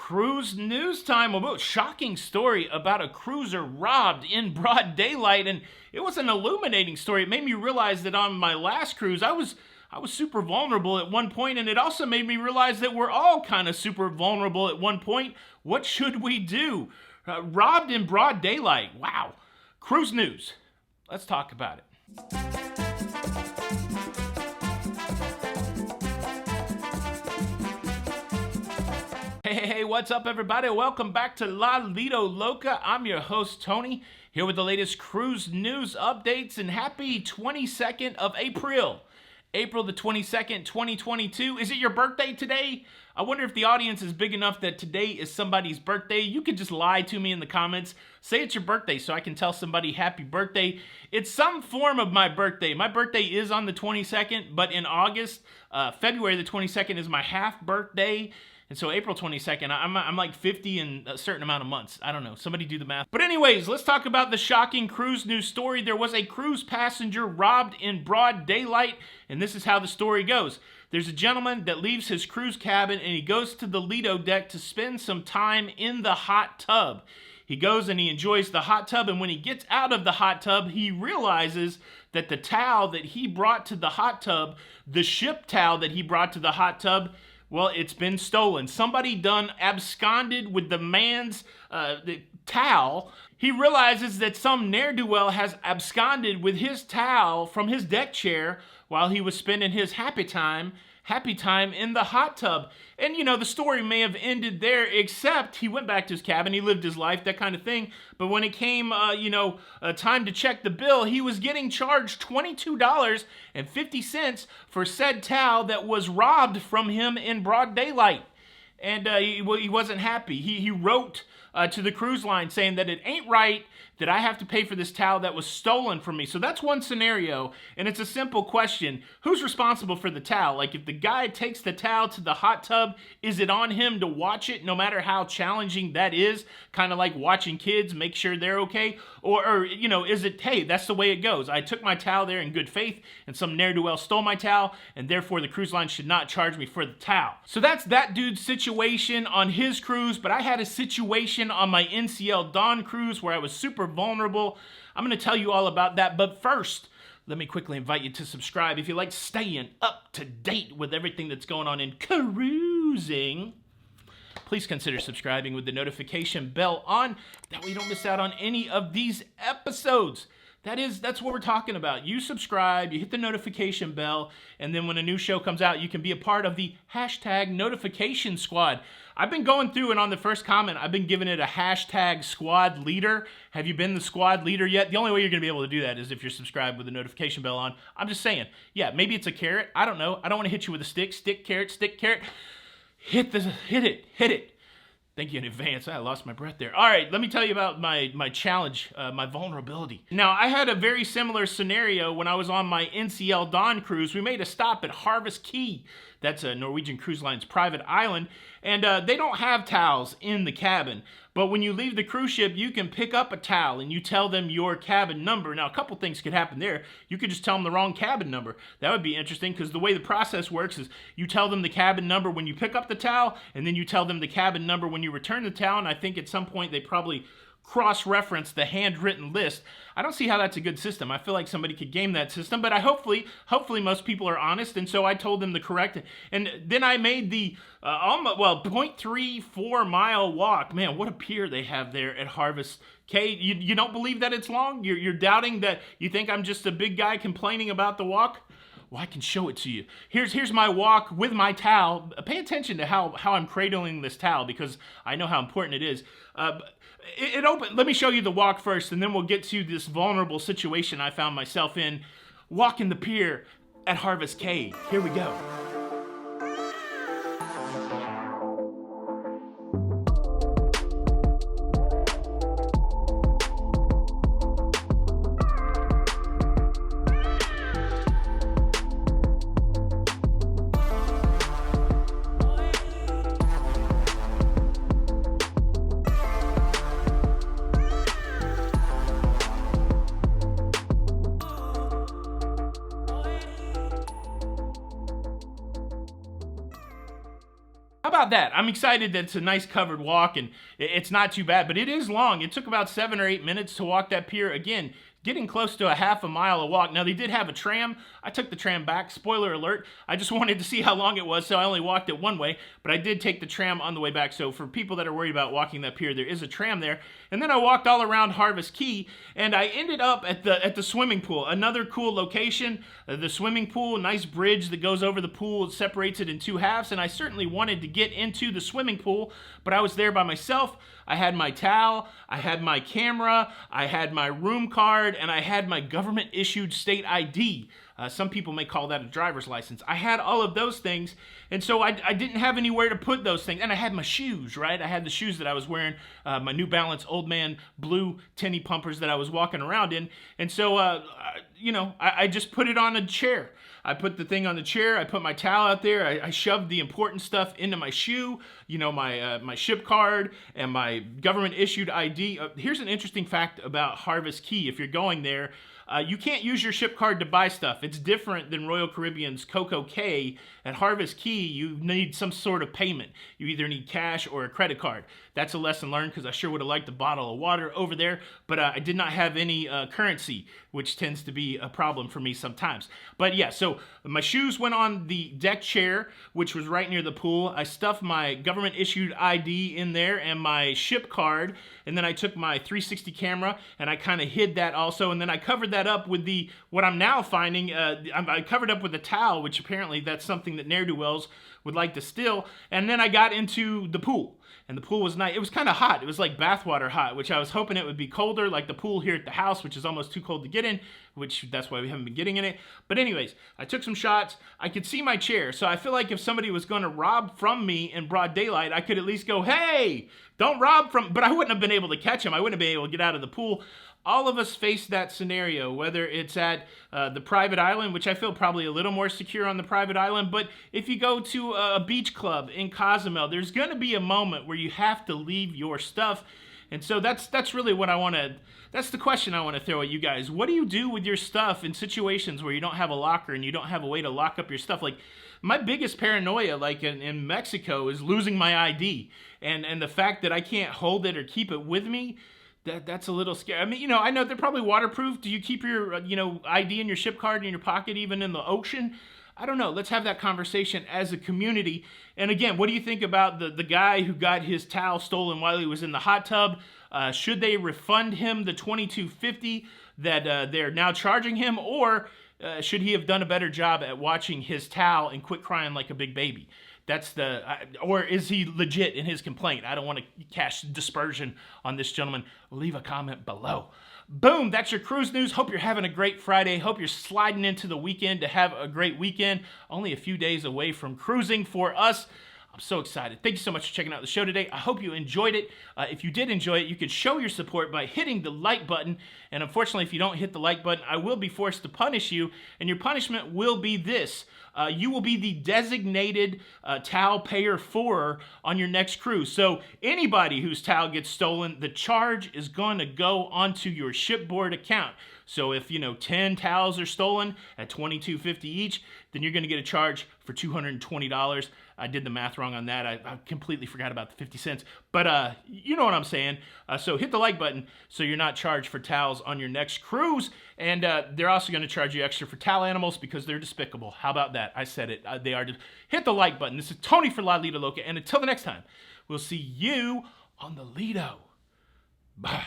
Cruise news time. A shocking story about a cruiser robbed in broad daylight, and it was an illuminating story. It made me realize that on my last cruise, I was super vulnerable at one point, and it also made me realize that we're all kind of super vulnerable at one point. What should we do? Robbed in broad daylight. Wow. Cruise news. Let's talk about it. Hey, what's up, everybody? Welcome back to Lido, Loca. I'm your host, Tony, here with the latest cruise news updates, and happy 22nd of April. April the 22nd, 2022. Is it your birthday today? I wonder if the audience is big enough that today is somebody's birthday. You could just lie to me in the comments. Say it's your birthday so I can tell somebody happy birthday. It's some form of my birthday. My birthday is on the 22nd, but in August, February the 22nd is my half birthday. And so April 22nd, I'm like 50 in a certain amount of months. I don't know. Somebody do the math. But anyways, let's talk about the shocking cruise news story. There was a cruise passenger robbed in broad daylight, and this is how the story goes. There's a gentleman that leaves his cruise cabin, and he goes to the Lido deck to spend some time in the hot tub. He goes and he enjoys the hot tub, and when he gets out of the hot tub, he realizes that the towel that he brought to the hot tub, the ship towel that he brought to the hot tub, well, it's been stolen. Somebody done absconded with the man's the towel. He realizes that some ne'er-do-well has absconded with his towel from his deck chair while he was spending his happy time in the hot tub. And, you know, the story may have ended there, except he went back to his cabin, he lived his life, that kind of thing. But when it came, time to check the bill, he was getting charged $22.50 for said towel that was robbed from him in broad daylight. And he wasn't happy. He wrote to the cruise line saying that it ain't right that I have to pay for this towel that was stolen from me. So that's one scenario, and it's a simple question. Who's responsible for the towel? Like, if the guy takes the towel to the hot tub, is it on him to watch it, no matter how challenging that is? Kind of like watching kids, make sure they're okay? Or is it, hey, that's the way it goes. I took my towel there in good faith, and some ne'er-do-well stole my towel, and therefore the cruise line should not charge me for the towel. So that's that dude's situation on his cruise, but I had a situation on my NCL Dawn cruise where I was super vulnerable. I'm going to tell you all about that, but first, let me quickly invite you to subscribe if you like staying up to date with everything that's going on in cruising. Please consider subscribing with the notification bell on. That way you don't miss out on any of these episodes. That's what we're talking about. You subscribe, you hit the notification bell, and then when a new show comes out, you can be a part of the hashtag notification squad. I've been going through, and on the first comment, I've been giving it a hashtag squad leader. Have you been the squad leader yet? The only way you're going to be able to do that is if you're subscribed with the notification bell on. I'm just saying. Yeah, maybe it's a carrot. I don't know. I don't want to hit you with a stick. Stick, carrot, stick, carrot. Hit it. Thank you in advance. I lost my breath there. All right, let me tell you about my challenge, my vulnerability. Now, I had a very similar scenario when I was on my NCL Dawn cruise. We made a stop at Harvest Key. That's a Norwegian Cruise Line's private island, and they don't have towels in the cabin. But when you leave the cruise ship, you can pick up a towel and you tell them your cabin number. Now, a couple things could happen there. You could just tell them the wrong cabin number. That would be interesting, because the way the process works is you tell them the cabin number when you pick up the towel, and then you tell them the cabin number when you return the towel, and I think at some point they probably cross-reference the handwritten list. I don't see how that's a good system. I feel like somebody could game that system, but hopefully most people are honest, and so I told them the correct, and then I made the 0.34 mile walk. Man, what a pier they have there at Harvest K. You don't believe that it's long? You're doubting that? You think I'm just a big guy complaining about the walk? Well, I can show it to you. Here's my walk with my towel. Pay attention to how I'm cradling this towel, because I know how important it is. It opened. Let me show you the walk first, and then we'll get to this vulnerable situation I found myself in. Walking the pier at Harvest Cay. Here we go. about that? I'm excited that it's a nice covered walk and it's not too bad, but it is long. It took about 7 or 8 minutes to walk that pier. Again, getting close to a half a mile of walk. Now, they did have a tram. I took the tram back. Spoiler alert. I just wanted to see how long it was, so I only walked it one way, but I did take the tram on the way back. So for people that are worried about walking that pier, there is a tram there. And then I walked all around Harvest Key, and I ended up at the swimming pool. Another cool location, the swimming pool, nice bridge that goes over the pool. It separates it in two halves, and I certainly wanted to get into the swimming pool, but I was there by myself. I had my towel, I had my camera, I had my room card, and I had my government-issued state ID. Some people may call that a driver's license. I had all of those things, and so I didn't have anywhere to put those things. And I had my shoes, right? I had the shoes that I was wearing, my New Balance Old Man blue tinny pumpers that I was walking around in. And so, I just put it on a chair. I put the thing on the chair. I put my towel out there. I shoved the important stuff into my shoe, my ship card and my government-issued ID. Here's an interesting fact about Harvest Key. If you're going there, you can't use your ship card to buy stuff. It's different than Royal Caribbean's Coco Cay. At Harvest Key, you need some sort of payment. You either need cash or a credit card. That's a lesson learned because I sure would have liked a bottle of water over there, but I did not have any currency, which tends to be a problem for me sometimes. But yeah, so my shoes went on the deck chair, which was right near the pool. I stuffed my government-issued ID in there and my ship card, and then I took my 360 camera and I kind of hid that also, and then I covered that up with what I'm now finding, I covered up with a towel, which apparently that's something that ne'er-do-wells would like to steal, and then I got into the pool. And the pool was nice. It was kind of hot. It was like bathwater hot, which I was hoping it would be colder, like the pool here at the house, which is almost too cold to get in, which that's why we haven't been getting in it. But anyways, I took some shots. I could see my chair. So I feel like if somebody was going to rob from me in broad daylight, I could at least go, hey, don't rob from, but I wouldn't have been able to catch him. I wouldn't have been able to get out of the pool. All of us face that scenario, whether it's at the private island, which I feel probably a little more secure on the private island, but if you go to a beach club in Cozumel, there's going to be a moment where you have to leave your stuff. And so that's really what that's the question I want to throw at you guys. What do you do with your stuff in situations where you don't have a locker and you don't have a way to lock up your stuff? Like, my biggest paranoia, like in Mexico, is losing my ID. And the fact that I can't hold it or keep it with me, that's a little scary. I mean, I know they're probably waterproof. Do you keep your, ID and your ship card in your pocket even in the ocean? I don't know. Let's have that conversation as a community. And again, what do you think about the guy who got his towel stolen while he was in the hot tub? Should they refund him the $22.50 that they're now charging him, or should he have done a better job at watching his towel and quit crying like a big baby? Or is he legit in his complaint? I don't want to cast dispersion on this gentleman. Leave a comment below. Boom, that's your cruise news. Hope you're having a great Friday. Hope you're sliding into the weekend to have a great weekend. Only a few days away from cruising for us. I'm so excited. Thank you so much for checking out the show today. I hope you enjoyed it. If you did enjoy it, you could show your support by hitting the like button. And unfortunately, if you don't hit the like button, I will be forced to punish you. And your punishment will be this. You will be the designated towel payer for on your next cruise. So anybody whose towel gets stolen, the charge is going to go onto your shipboard account. So if, 10 towels are stolen at $22.50 each, then you're going to get a charge for $220. I did the math wrong on that. I completely forgot about the 50 cents. But you know what I'm saying. So hit the like button so you're not charged for towels on your next cruise. And they're also going to charge you extra for towel animals because they're despicable. How about that? I said it. They are. Hit the like button. This is Tony for Lido, Loca. And until the next time, we'll see you on the Lido. Bye.